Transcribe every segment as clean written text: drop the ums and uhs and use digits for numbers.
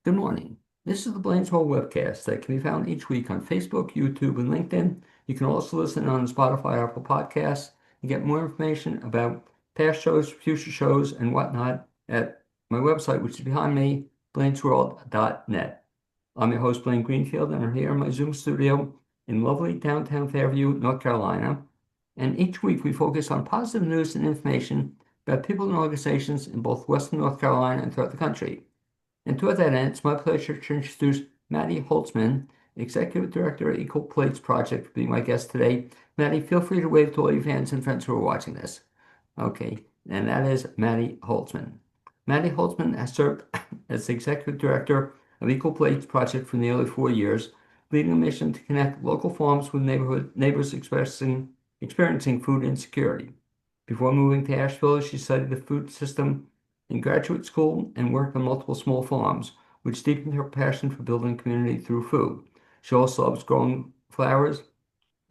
Good morning. This is the Blaine's Hole webcast that can be found each week on Facebook, YouTube, and LinkedIn. You can also listen on Spotify, Apple Podcasts, and get more information about past shows, future shows, and whatnot at my website, which is behind me, blainsworld.net. I'm your host, Blaine Greenfield, and I'm here in my Zoom studio in lovely downtown Fairview, North Carolina. And each week we focus on positive news and information about people and organizations in both Western North Carolina and throughout the country. And toward that end, it's my pleasure to introduce Madi Holtzman, Executive Director at Equal Plates Project, for being my guest today. Madi, feel free to wave to all your fans and friends who are watching this. Okay, and that is Madi Holtzman. Madi Holtzman has served as Executive Director of Equal Plates Project for nearly 4 years, leading a mission to connect local farms with neighbors experiencing food insecurity. Before moving to Asheville, she studied the food system in graduate school and worked on multiple small farms, which deepened her passion for building community through food. She also loves growing flowers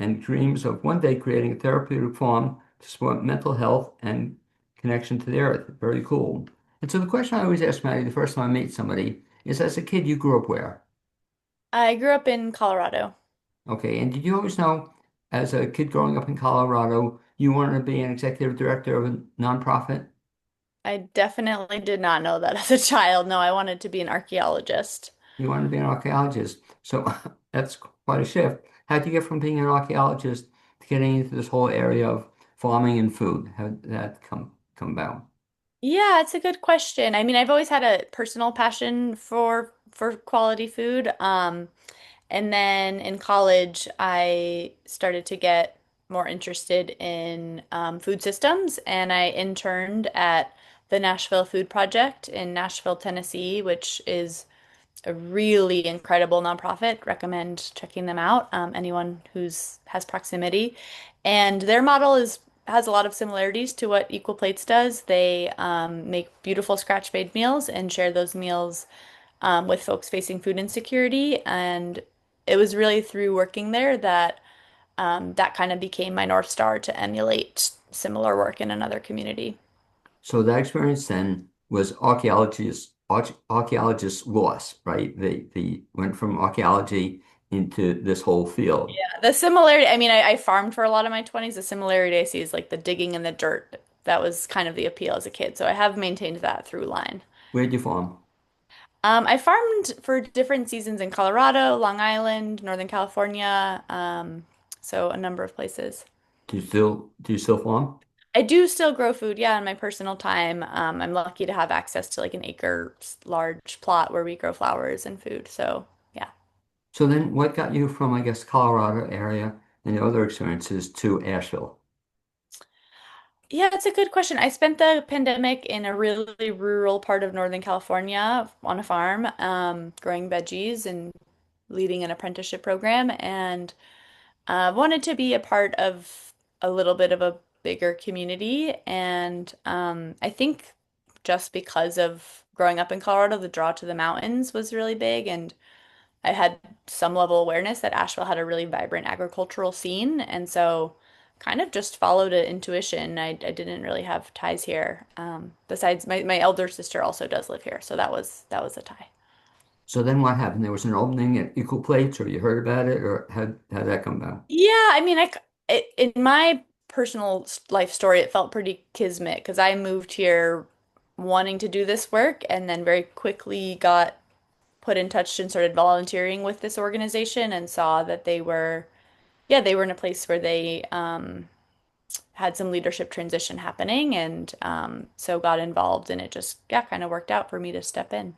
and dreams of one day creating a therapeutic farm to support mental health and connection to the earth. Very cool. And so the question I always ask Maddie the first time I meet somebody is, as a kid, you grew up where? I grew up in Colorado. Okay, and did you always know, as a kid growing up in Colorado, you wanted to be an executive director of a nonprofit? I definitely did not know that as a child. No, I wanted to be an archaeologist. You wanted to be an archaeologist. So that's quite a shift. How did you get from being an archaeologist to getting into this whole area of farming and food? How did that come about? Yeah, it's a good question. I mean, I've always had a personal passion for quality food. And then in college, I started to get more interested in food systems, and I interned at the Nashville Food Project in Nashville, Tennessee, which is a really incredible nonprofit. Recommend checking them out. Anyone who's has proximity, and their model is has a lot of similarities to what Equal Plates does. They make beautiful scratch-made meals and share those meals with folks facing food insecurity. And it was really through working there that that kind of became my North Star to emulate similar work in another community. So that experience then was archaeologists lost, right? They went from archaeology into this whole field. The similarity, I mean, I farmed for a lot of my 20s. The similarity I see is like the digging in the dirt. That was kind of the appeal as a kid. So I have maintained that through line. Where'd you farm? I farmed for different seasons in Colorado, Long Island, Northern California, so a number of places. Do you still farm? I do still grow food, yeah, in my personal time. I'm lucky to have access to like an acre large plot where we grow flowers and food. So yeah. So then what got you from, I guess, Colorado area and your other experiences to Asheville? Yeah, it's a good question. I spent the pandemic in a really rural part of Northern California on a farm, growing veggies and leading an apprenticeship program, and wanted to be a part of a little bit of a bigger community. And I think just because of growing up in Colorado, the draw to the mountains was really big, and I had some level of awareness that Asheville had a really vibrant agricultural scene, and so kind of just followed an intuition. I didn't really have ties here. Besides, my elder sister also does live here, so that was a tie. So then what happened? There was an opening at Equal Plates, or you heard about it, or how'd that come about? Yeah, I mean, in my personal life story, it felt pretty kismet because I moved here wanting to do this work, and then very quickly got put in touch and started volunteering with this organization and saw that they were in a place where they had some leadership transition happening, and so got involved, and it just, yeah, kind of worked out for me to step in.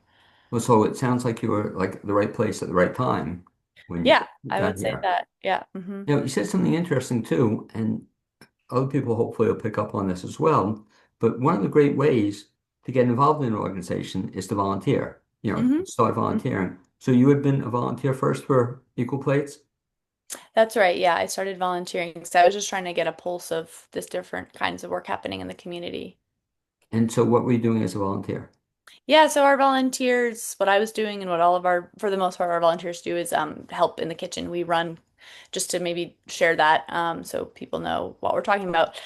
Well, so it sounds like you were like the right place at the right time when Yeah, you I got would say here. that. Yeah. Hmm. You said something interesting too, and other people hopefully will pick up on this as well. But one of the great ways to get involved in an organization is to volunteer, Hmm. start volunteering. So you had been a volunteer first for Equal Plates? That's right. Yeah, I started volunteering because I was just trying to get a pulse of this different kinds of work happening in the community. And so what were you doing as a volunteer? Yeah, so our volunteers, what I was doing and what all of our, for the most part, our volunteers do is help in the kitchen. We run just to maybe share that so people know what we're talking about.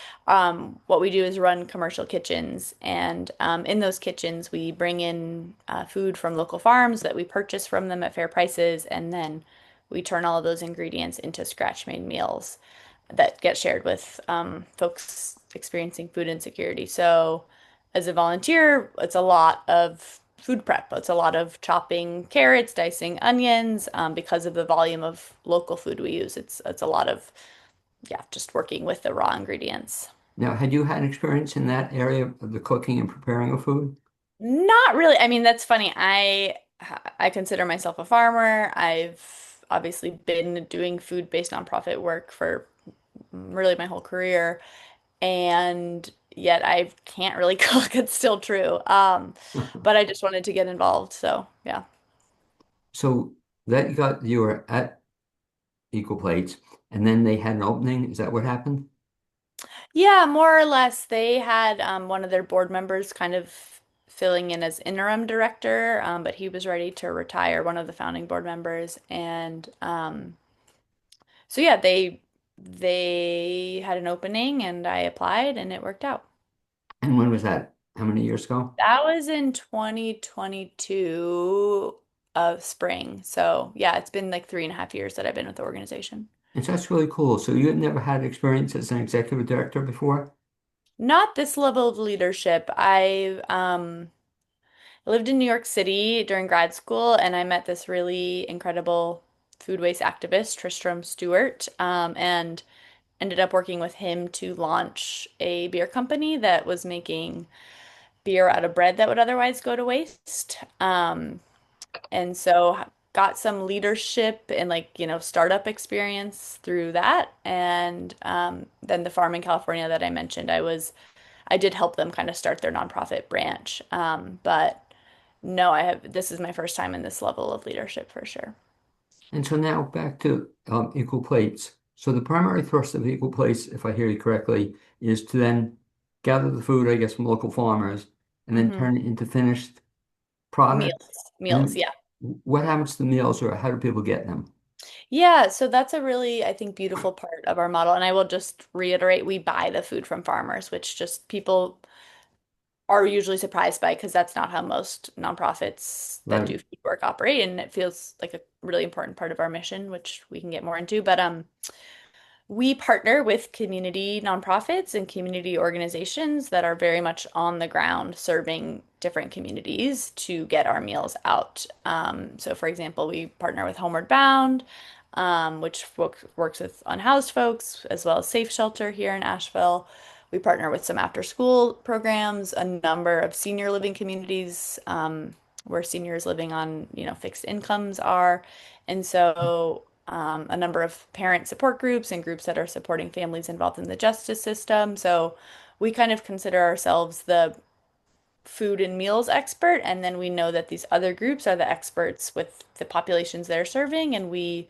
What we do is run commercial kitchens, and in those kitchens, we bring in food from local farms that we purchase from them at fair prices, and then we turn all of those ingredients into scratch-made meals that get shared with folks experiencing food insecurity. So, as a volunteer, it's a lot of food prep. It's a lot of chopping carrots, dicing onions, because of the volume of local food we use. It's a lot of, yeah, just working with the raw ingredients. Now, had you had experience in that area of the cooking and preparing of food? Not really. I mean, that's funny. I consider myself a farmer. I've obviously been doing food-based nonprofit work for really my whole career, and yet I can't really cook. It's still true. But I just wanted to get involved. So yeah. So that you were at Equal Plates, and then they had an opening. Is that what happened? Yeah, more or less. They had one of their board members kind of filling in as interim director, but he was ready to retire, one of the founding board members. And so yeah, they had an opening and I applied and it worked out. And when was that? How many years ago? That was in 2022 of spring. So yeah, it's been like 3.5 years that I've been with the organization. And so that's really cool. So you had never had experience as an executive director before? Not this level of leadership. I lived in New York City during grad school, and I met this really incredible food waste activist, Tristram Stewart, and ended up working with him to launch a beer company that was making beer out of bread that would otherwise go to waste. And so got some leadership and startup experience through that. And then the farm in California that I mentioned, I did help them kind of start their nonprofit branch. But no, this is my first time in this level of leadership for sure. And so now back to Equal Plates. So the primary thrust of Equal Plates, if I hear you correctly, is to then gather the food, I guess, from local farmers and then Hmm. turn it into finished product. And Meals, then yeah. what happens to the meals or how do people get them? Yeah, so that's a really, I think, beautiful part of our model. And I will just reiterate, we buy the food from farmers, which just people are usually surprised by because that's not how most nonprofits that Right. do food work operate. And it feels like a really important part of our mission, which we can get more into. But we partner with community nonprofits and community organizations that are very much on the ground serving different communities to get our meals out. So, for example, we partner with Homeward Bound, which works with unhoused folks, as well as Safe Shelter here in Asheville. We partner with some after school programs, a number of senior living communities where seniors living on, fixed incomes are. And so a number of parent support groups and groups that are supporting families involved in the justice system. So we kind of consider ourselves the food and meals expert, and then we know that these other groups are the experts with the populations they're serving, and we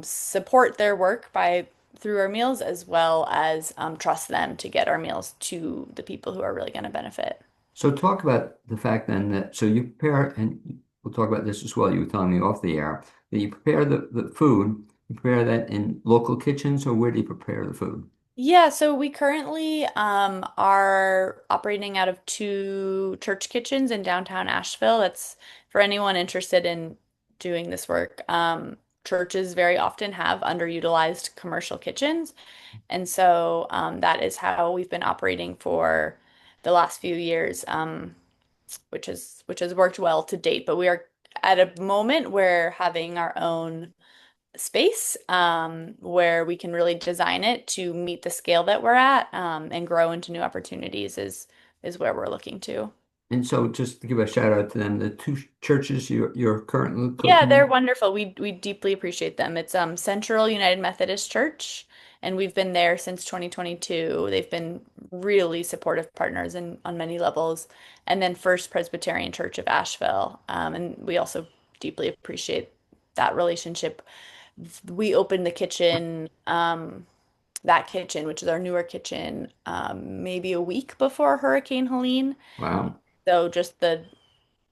support their work by through our meals as well as trust them to get our meals to the people who are really going to benefit. So talk about the fact then that so you prepare, and we'll talk about this as well. You were telling me off the air that you prepare the food. You prepare that in local kitchens, or where do you prepare the food? Yeah, so we currently are operating out of two church kitchens in downtown Asheville. That's for anyone interested in doing this work. Churches very often have underutilized commercial kitchens. And so that is how we've been operating for the last few years, which has worked well to date. But we are at a moment where having our own space where we can really design it to meet the scale that we're at and grow into new opportunities is where we're looking to. And so just to give a shout out to them, the two churches you're currently Yeah, cooking they're in. wonderful. We deeply appreciate them. It's Central United Methodist Church, and we've been there since 2022. They've been really supportive partners in on many levels. And then First Presbyterian Church of Asheville, and we also deeply appreciate that relationship. We opened the kitchen, that kitchen, which is our newer kitchen, maybe a week before Hurricane Helene. Wow. So just the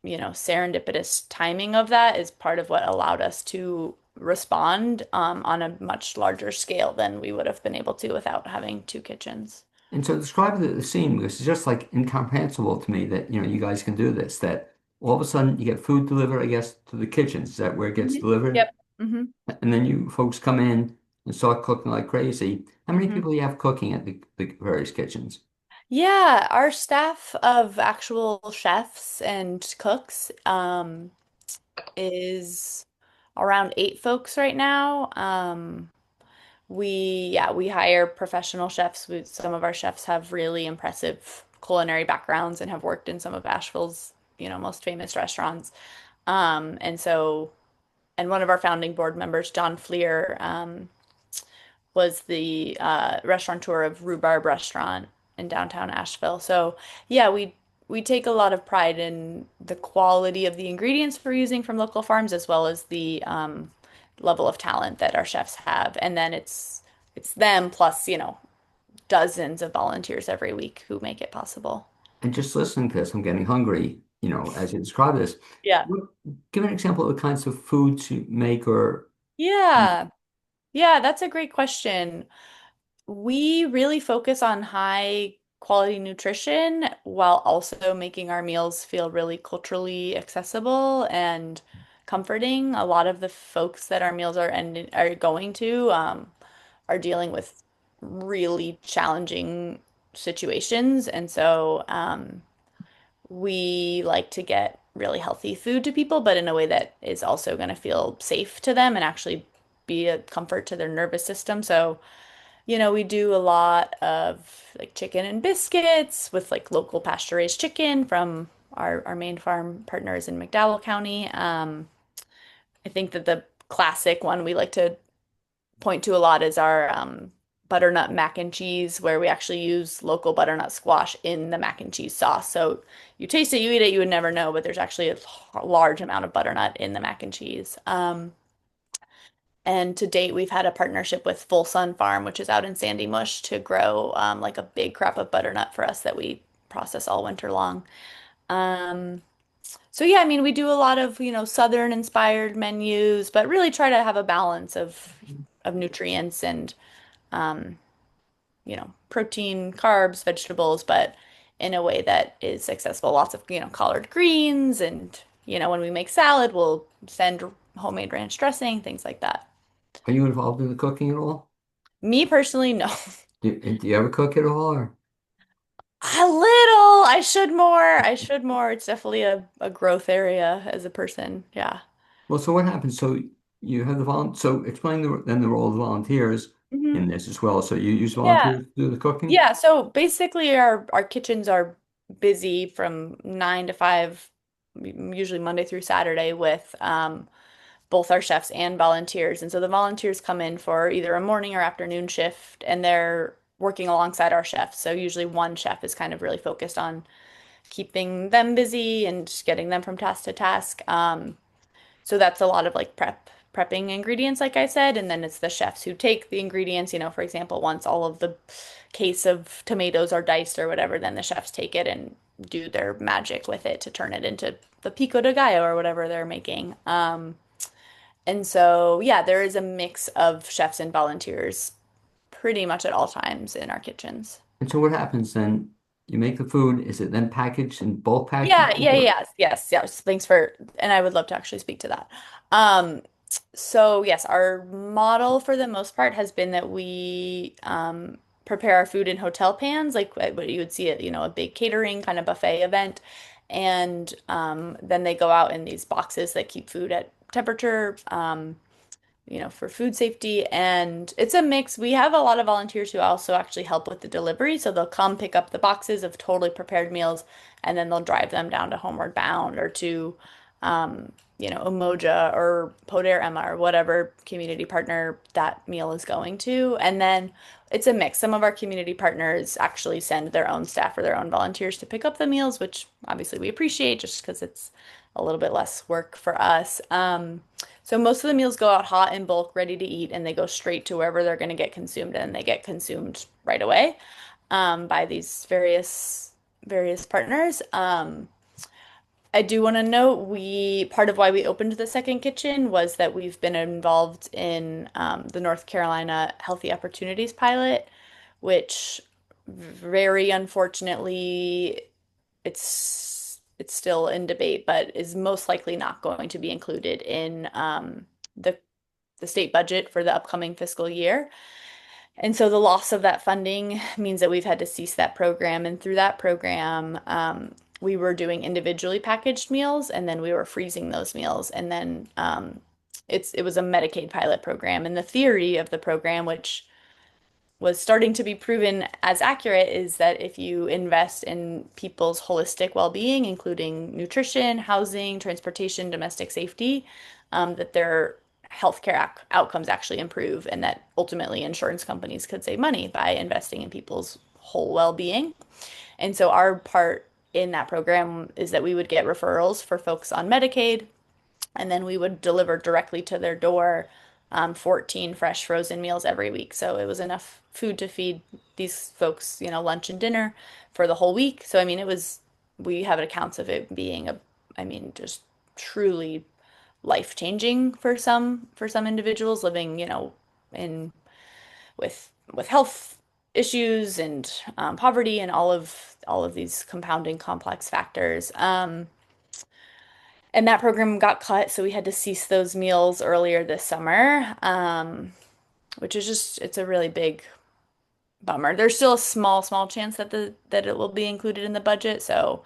serendipitous timing of that is part of what allowed us to respond on a much larger scale than we would have been able to without having two kitchens. And so describe the scene because it's just like incomprehensible to me that you guys can do this. That all of a sudden you get food delivered, I guess, to the kitchens. Is that where it gets Mhm. delivered? Yep. Hmm. And then you folks come in and start cooking like crazy. How many Hmm. people do you have cooking at the various kitchens? Yeah, our staff of actual chefs and cooks is around 8 folks right now. We hire professional chefs. Some of our chefs have really impressive culinary backgrounds and have worked in some of Asheville's, most famous restaurants. And so, and one of our founding board members, John Fleer, was the restaurateur of Rhubarb Restaurant in downtown Asheville. So yeah, we take a lot of pride in the quality of the ingredients we're using from local farms as well as the level of talent that our chefs have. And then it's them plus, dozens of volunteers every week who make it possible. And just listening to this, I'm getting hungry, as you describe this. Yeah. What, give an example of the kinds of foods you make or Yeah. Yeah, that's a great question. We really focus on high quality nutrition while also making our meals feel really culturally accessible and comforting. A lot of the folks that our meals are going to are dealing with really challenging situations, and so we like to get really healthy food to people, but in a way that is also going to feel safe to them and actually be a comfort to their nervous system. So we do a lot of like chicken and biscuits with like local pasture-raised chicken from our main farm partners in McDowell County. I think that the classic one we like to point to a lot is our butternut mac and cheese, where we actually use local butternut squash in the mac and cheese sauce. So you taste it, you eat it, you would never know, but there's actually a large amount of butternut in the mac and cheese. And to date, we've had a partnership with Full Sun Farm, which is out in Sandy Mush, to grow like a big crop of butternut for us that we process all winter long. Um, so yeah, I mean, we do a lot of, Southern inspired menus, but really try to have a balance of nutrients and um, protein, carbs, vegetables, but in a way that is accessible. Lots of, collard greens and, when we make salad, we'll send homemade ranch dressing, things like that. are you involved in the cooking at all? Me personally, no. Do you ever cook at all? Or? A little. I should more. I should more. It's definitely a growth area as a person. Yeah. Well, so what happens? So you have so explain then the role of the volunteers Hmm. in this as well. So you use Yeah. volunteers to do the cooking? Yeah. So basically our kitchens are busy from 9 to 5, usually Monday through Saturday with both our chefs and volunteers. And so the volunteers come in for either a morning or afternoon shift and they're working alongside our chefs. So usually one chef is kind of really focused on keeping them busy and getting them from task to task. So that's a lot of like prepping ingredients, like I said, and then it's the chefs who take the ingredients. For example, once all of the case of tomatoes are diced or whatever, then the chefs take it and do their magic with it to turn it into the pico de gallo or whatever they're making. And so, yeah, there is a mix of chefs and volunteers pretty much at all times in our kitchens. And so what happens then? You make the food. Is it then packaged in bulk Yeah, packages? yeah, yes, yes, yes. Thanks for, and I would love to actually speak to that. Um, so yes, our model for the most part has been that we prepare our food in hotel pans, like what you would see at, a big catering kind of buffet event. And then they go out in these boxes that keep food at temperature. For food safety. And it's a mix. We have a lot of volunteers who also actually help with the delivery. So they'll come pick up the boxes of totally prepared meals and then they'll drive them down to Homeward Bound or to, Umoja or Poder Emma or whatever community partner that meal is going to. And then it's a mix. Some of our community partners actually send their own staff or their own volunteers to pick up the meals, which obviously we appreciate just because it's a little bit less work for us. So most of the meals go out hot in bulk, ready to eat, and they go straight to wherever they're going to get consumed, and they get consumed right away by these various partners. I do want to note part of why we opened the second kitchen was that we've been involved in the North Carolina Healthy Opportunities pilot, which very unfortunately it's still in debate, but is most likely not going to be included in the the state budget for the upcoming fiscal year. And so the loss of that funding means that we've had to cease that program. And through that program, we were doing individually packaged meals, and then we were freezing those meals. And then it was a Medicaid pilot program. And the theory of the program, which was starting to be proven as accurate, is that if you invest in people's holistic well-being, including nutrition, housing, transportation, domestic safety, that their healthcare outcomes actually improve, and that ultimately insurance companies could save money by investing in people's whole well-being. And so our part in that program is that we would get referrals for folks on Medicaid, and then we would deliver directly to their door 14 fresh frozen meals every week. So it was enough food to feed these folks, lunch and dinner for the whole week. So I mean, we have accounts of it being I mean, just truly life-changing for some individuals living, in with health issues and poverty and all of these compounding complex factors. And that program got cut, so we had to cease those meals earlier this summer, which is it's a really big bummer. There's still a small chance that that it will be included in the budget. So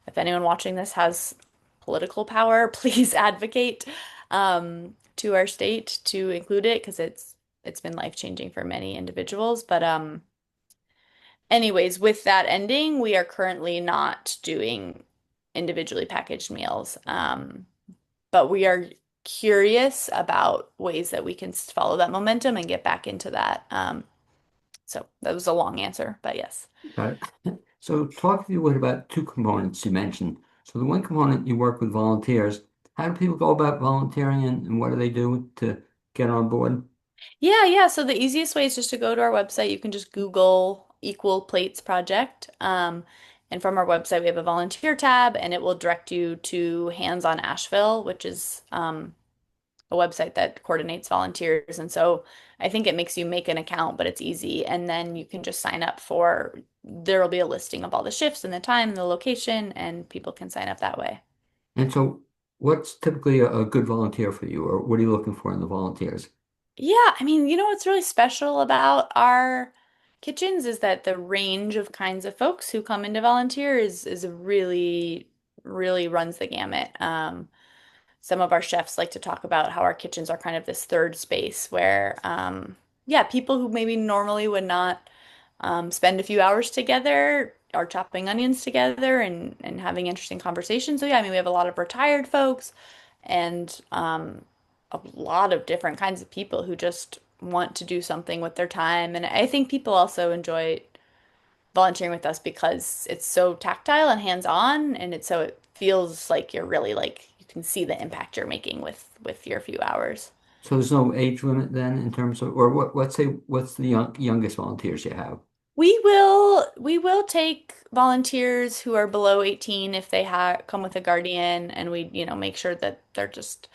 if anyone watching this has political power, please advocate to our state to include it because it's been life-changing for many individuals. But anyways, with that ending, we are currently not doing individually packaged meals. But we are curious about ways that we can follow that momentum and get back into that. So that was a long answer, but yes. Got it. So talk to you what about two components you mentioned. So the one component you work with volunteers. How do people go about volunteering and what do they do to get on board? Yeah. So the easiest way is just to go to our website. You can just Google Equal Plates Project. And from our website, we have a volunteer tab, and it will direct you to Hands on Asheville, which is a website that coordinates volunteers. And so I think it makes you make an account, but it's easy. And then you can just sign up there will be a listing of all the shifts and the time and the location, and people can sign up that way. And so what's typically a good volunteer for you, or what are you looking for in the volunteers? Yeah, I mean, what's really special about our kitchens is that the range of kinds of folks who come in to volunteer is really runs the gamut. Some of our chefs like to talk about how our kitchens are kind of this third space where, yeah, people who maybe normally would not spend a few hours together are chopping onions together and having interesting conversations. So yeah, I mean, we have a lot of retired folks and a lot of different kinds of people who just want to do something with their time. And I think people also enjoy volunteering with us because it's so tactile and hands-on, and it feels like you're really like you can see the impact you're making with your few hours. So there's no age limit then in terms of, or what's the youngest volunteers you have? We will take volunteers who are below 18 if they have come with a guardian, and we, make sure that they're just,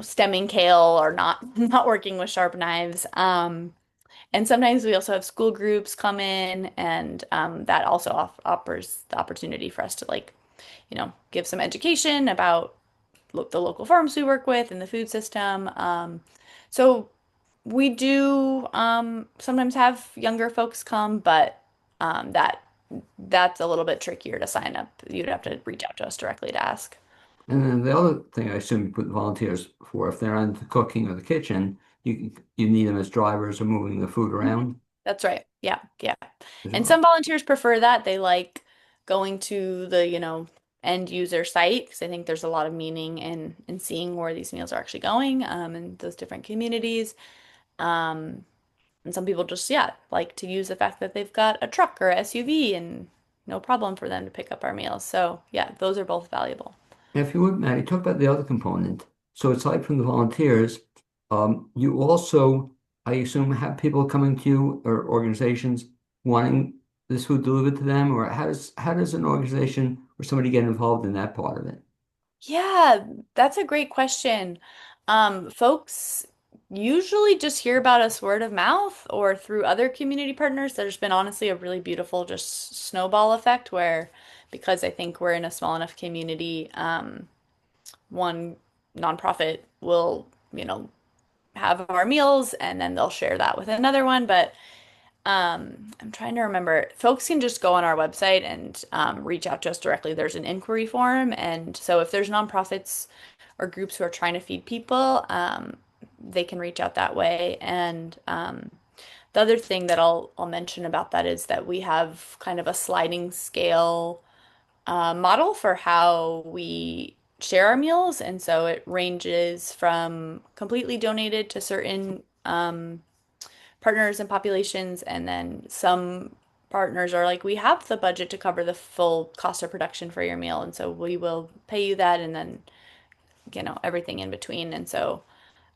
stemming kale or not not working with sharp knives. And sometimes we also have school groups come in, and that also offers the opportunity for us to give some education about the local farms we work with and the food system. So we do sometimes have younger folks come, but that's a little bit trickier to sign up. You'd have to reach out to us directly to ask. And then the other thing I assume you put volunteers for, if they're on the cooking or the kitchen, you need them as drivers or moving the food Mhm. around That's right. Yeah, yeah. as And well. some volunteers prefer that. They like going to the, end user site because I think there's a lot of meaning in seeing where these meals are actually going in those different communities. Um, and some people just, yeah, like to use the fact that they've got a truck or a SUV and no problem for them to pick up our meals. So, yeah, those are both valuable. And if you would, Maddie, talk about the other component. So aside from the volunteers, you also, I assume, have people coming to you or organizations wanting this food delivered to them, or how does an organization or somebody get involved in that part of it? Yeah, that's a great question. Folks usually just hear about us word of mouth or through other community partners. There's been honestly a really beautiful just snowball effect where, because I think we're in a small enough community, one nonprofit will, have our meals and then they'll share that with another one. But I'm trying to remember. Folks can just go on our website and reach out to us directly. There's an inquiry form, and so if there's nonprofits or groups who are trying to feed people, they can reach out that way. And the other thing that I'll mention about that is that we have kind of a sliding scale model for how we share our meals, and so it ranges from completely donated to certain partners and populations, and then some partners are like, we have the budget to cover the full cost of production for your meal, and so we will pay you that, and then everything in between. And so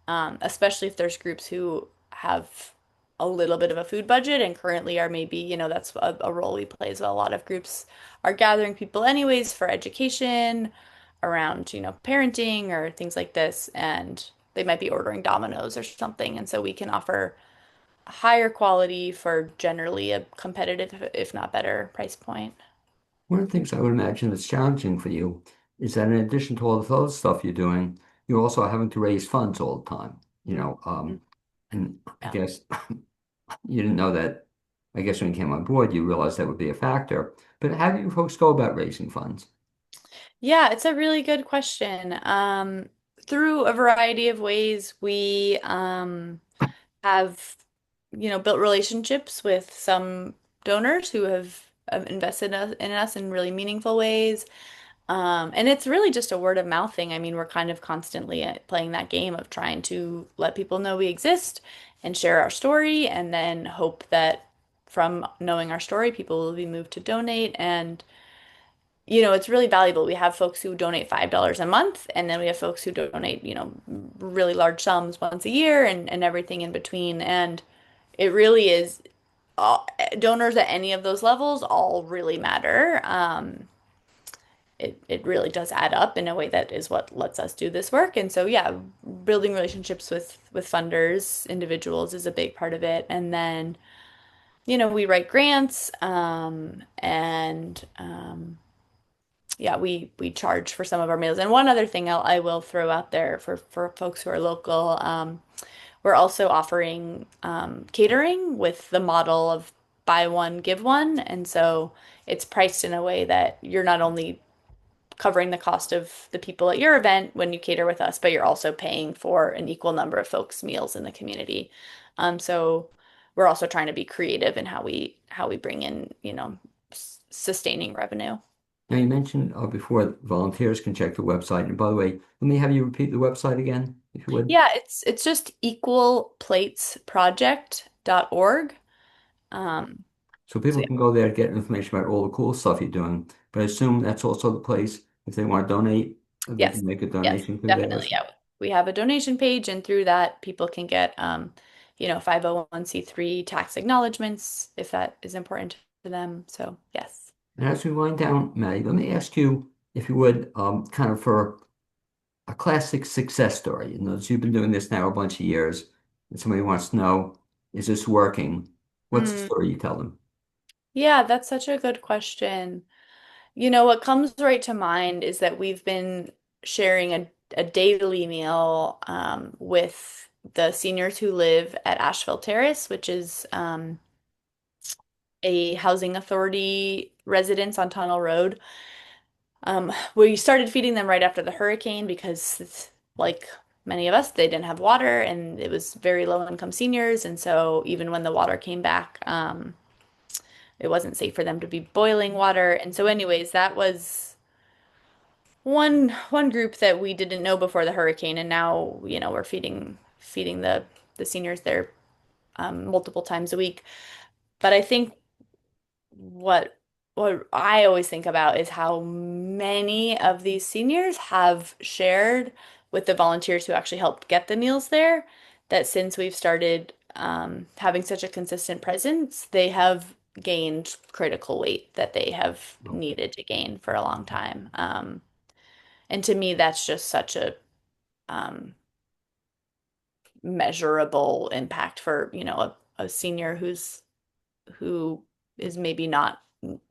especially if there's groups who have a little bit of a food budget and currently are maybe, that's a role we play as well. A lot of groups are gathering people anyways for education around, parenting or things like this, and they might be ordering Domino's or something, and so we can offer higher quality for generally a competitive, if not better, price point. One of the things I would imagine that's challenging for you is that in addition to all the other stuff you're doing, you're also having to raise funds all the time, Mm, and I yeah. guess you didn't know that. I guess when you came on board, you realized that would be a factor. But how do you folks go about raising funds? Yeah, it's a really good question. Through a variety of ways, we have, built relationships with some donors who have invested in us in really meaningful ways. And it's really just a word of mouth thing. I mean, we're kind of constantly playing that game of trying to let people know we exist and share our story, and then hope that from knowing our story, people will be moved to donate. And, it's really valuable. We have folks who donate $5 a month, and then we have folks who donate, really large sums once a year and everything in between. And it really is donors at any of those levels all really matter. It really does add up in a way that is what lets us do this work. And so, yeah, building relationships with funders, individuals is a big part of it. And then, we write grants, and yeah, we charge for some of our meals. And one other thing I will throw out there for folks who are local, we're also offering catering with the model of buy one, give one. And so it's priced in a way that you're not only covering the cost of the people at your event when you cater with us, but you're also paying for an equal number of folks' meals in the community. So we're also trying to be creative in how we bring in, sustaining revenue. Now, you mentioned before volunteers can check the website. And by the way, let me have you repeat the website again, if you would. Yeah, it's just equalplatesproject.org. Um, So so people yeah. can go there to get information about all the cool stuff you're doing. But I assume that's also the place if they want to donate, they Yes. can make a Yes, donation through there. definitely. Yeah. We have a donation page, and through that people can get 501(c)(3) tax acknowledgments if that is important to them. So, yes. And as we wind down, Maddie, let me ask you, if you would, kind of for a classic success story. You know, you've been doing this now a bunch of years, and somebody wants to know, is this working? What's the Mm, story you tell them? yeah, that's such a good question. What comes right to mind is that we've been sharing a daily meal with the seniors who live at Asheville Terrace, which is a housing authority residence on Tunnel Road. We started feeding them right after the hurricane because like many of us, they didn't have water and it was very low income seniors. And so even when the water came back, it wasn't safe for them to be boiling water. And so anyways, that was one group that we didn't know before the hurricane, and now, we're feeding the seniors there multiple times a week. But I think what what I always think about is how many of these seniors have shared with the volunteers who actually helped get the meals there, that since we've started having such a consistent presence, they have gained critical weight that they have Oh, needed to gain for a long time. And to me, that's just such a um, measurable impact for, a senior who is maybe not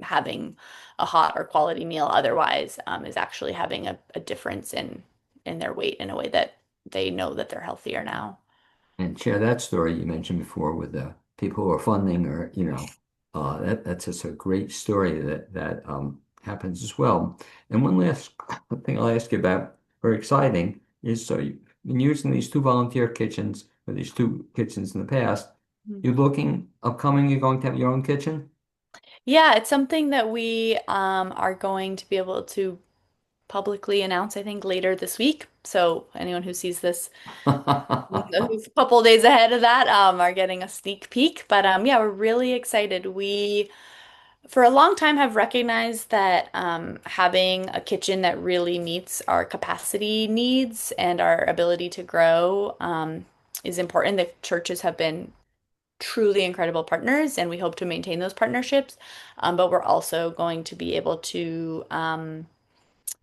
having a hot or quality meal otherwise, is actually having a difference in their weight in a way that they know that they're healthier now. And share that story you mentioned before with the people who are funding, or that's just a great story that happens as well. And one last thing I'll ask you about, very exciting, is so you've been using these two volunteer kitchens, or these two kitchens in the past. Mhm. You're looking upcoming, you're going to have your own kitchen? Yeah, it's something that we are going to be able to publicly announce, I think, later this week. So anyone who sees this who's a couple days ahead of that are getting a sneak peek. But yeah, we're really excited. We for a long time have recognized that having a kitchen that really meets our capacity needs and our ability to grow is important. The churches have been truly incredible partners, and we hope to maintain those partnerships. But we're also going to be able to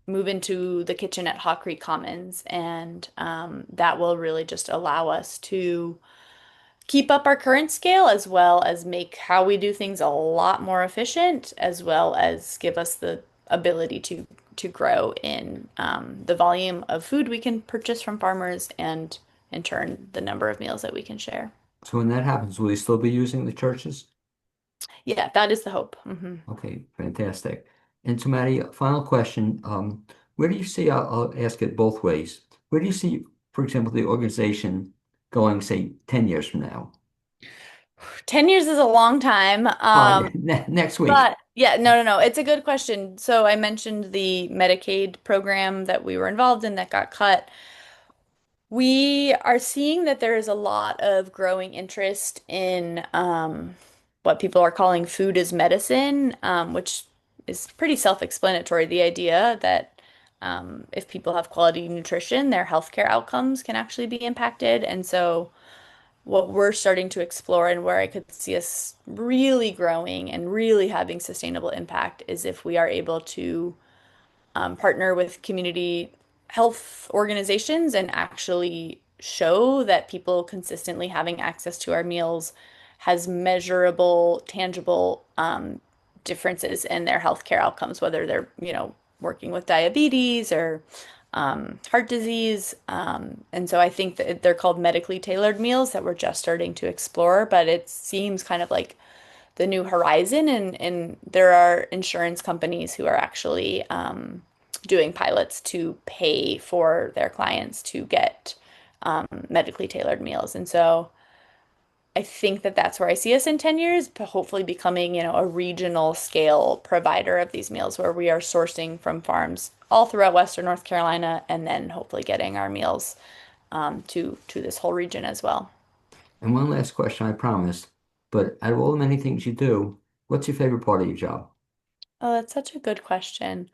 move into the kitchen at Hawk Creek Commons, and that will really just allow us to keep up our current scale as well as make how we do things a lot more efficient, as well as give us the ability to grow in the volume of food we can purchase from farmers and in turn the number of meals that we can share. So when that happens, will you still be using the churches? Yeah, that is the hope. Okay, fantastic. And so, Maddie, final question. Where do you see, I'll ask it both ways. Where do you see, for example, the organization going, say, 10 years from now? 10 years is a long time. Next week. But yeah, no. It's a good question. So I mentioned the Medicaid program that we were involved in that got cut. We are seeing that there is a lot of growing interest in what people are calling food as medicine, which is pretty self-explanatory. The idea that if people have quality nutrition, their healthcare outcomes can actually be impacted. And so, what we're starting to explore and where I could see us really growing and really having sustainable impact is if we are able to partner with community health organizations and actually show that people consistently having access to our meals has measurable, tangible differences in their healthcare outcomes, whether they're, working with diabetes or heart disease. And so I think that they're called medically tailored meals that we're just starting to explore, but it seems kind of like the new horizon, and there are insurance companies who are actually doing pilots to pay for their clients to get medically tailored meals. And so I think that that's where I see us in 10 years, but hopefully becoming, a regional scale provider of these meals where we are sourcing from farms all throughout Western North Carolina and then hopefully getting our meals to this whole region as well. And one last question, I promise. But out of all the many things you do, what's your favorite part of your job? Oh, that's such a good question.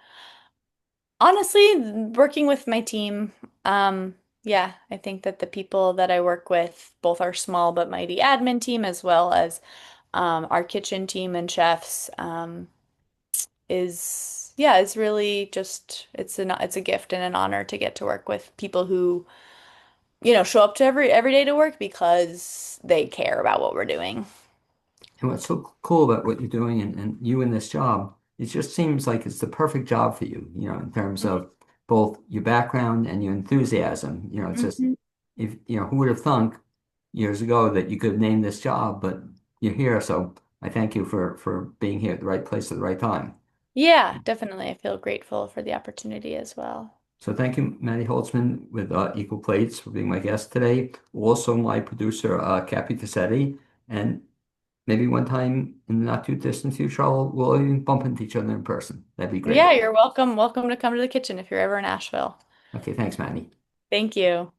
Honestly, working with my team, yeah, I think that the people that I work with, both our small but mighty admin team as well as our kitchen team and chefs, is yeah, it's really just it's a gift and an honor to get to work with people who, show up to every day to work because they care about what we're doing. And what's so cool about what you're doing, and you in this job, it just seems like it's the perfect job for you, in terms of both your background and your enthusiasm. It's just, Mhm. if, who would have thunk years ago that you could name this job, but you're here. So I thank you for being here at the right place at the right time. Yeah, definitely. I feel grateful for the opportunity as well. So thank you, Madi Holtzman with Equal Plates for being my guest today. Also my producer, Cappy Tassetti, and maybe one time in the not too distant future, we'll even bump into each other in person. That'd be Yeah, great. you're welcome. Welcome to come to the kitchen if you're ever in Asheville. Okay, thanks, Manny. Thank you.